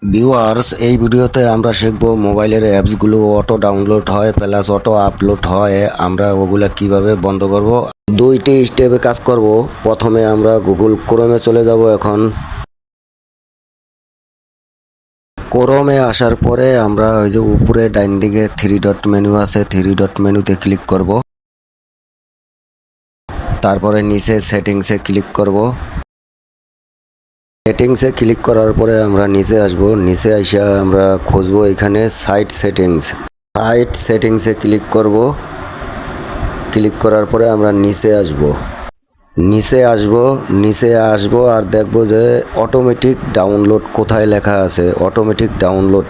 Viewers, এই ভিডিওতে আমরা শিখব মোবাইলের অ্যাপসগুলো অটো ডাউনলোড হয় প্লাস অটো আপলোড হয়, আমরা ওগুলা কিভাবে বন্ধ করব। দুইটি স্টেপে কাজ করব। প্রথমে আমরা গুগল ক্রোমে চলে যাব। এখন ক্রোমে আসার পরে আমরা ওই যে উপরে ডাইন দিকে থ্রি ডট মেনু আছে, থ্রি ডট মেনুতে ক্লিক করব। তারপরে নিচে সেটিংসে ক্লিক করব। সেটিংসে ক্লিক করার পরে আমরা নিচে আসব। নিচে এসে আমরা খুঁজবো এখানে সাইট সেটিংস। সাইট সেটিংসে ক্লিক করব। ক্লিক করার পরে আমরা নিচে আসব আর দেখব যে অটোমেটিক ডাউনলোড কোথায় লেখা আছে। অটোমেটিক ডাউনলোড,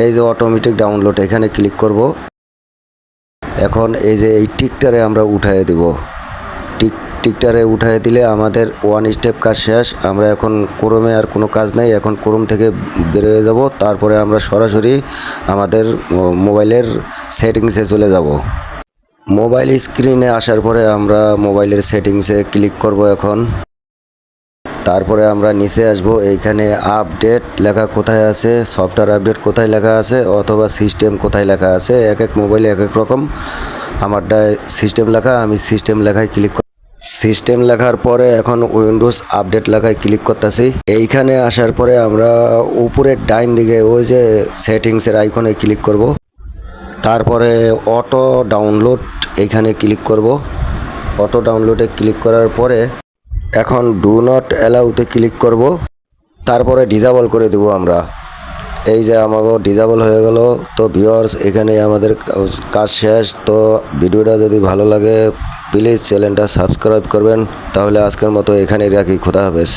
এই যে অটোমেটিক ডাউনলোড, এখানে ক্লিক করব। এখন এই যে এই টিকটারে আমরা উঠায় দেব। টিকটারে উঠায় দিলে আমাদের ওয়ান স্টেপ কাজ শেষ। আমরা এখন ক্রোমে আর কোনো কাজ নাই, এখন ক্রোম থেকে বেরোয় যাব। তারপরে আমরা সরাসরি আমাদের মোবাইলের সেটিংসে চলে যাব। মোবাইল স্ক্রিনে আসার পরে আমরা মোবাইলের সেটিংসে ক্লিক করব। এখন তারপরে আমরা নিচে আসব। এইখানে আপডেট লেখা কোথায় আছে, সফটওয়্যার আপডেট কোথায় লেখা আছে, অথবা সিস্টেম কোথায় লেখা আছে। এক এক মোবাইলে এক এক রকম। আমারটা সিস্টেম লেখা, আমি সিস্টেম লেখায় ক্লিক। সিস্টেম লেখার পরে এখন উইন্ডোজ আপডেট লেখায় ক্লিক করতেছি। এইখানে আসার পরে আমরা উপরের ডাইন দিকে ওই যে সেটিংসের আইকনে ক্লিক করব। তারপরে অটো ডাউনলোড এখানে ক্লিক করব। অটো ডাউনলোডে ক্লিক করার পরে এখন ডু নট অ্যালাউতে ক্লিক করব। তারপরে ডিসেবল করে দেব আমরা। এই যে আমাকে ডিসেবল হয়ে গেল। তো ভিউয়ার্স, এখানে আমাদের কাজ শেষ। তো ভিডিওটা যদি ভালো লাগে প্লিজ চ্যানেলটা সাবস্ক্রাইব করবেন। তাহলে আজকের মতো এখানেই রাখি। খোদা হাফেজ।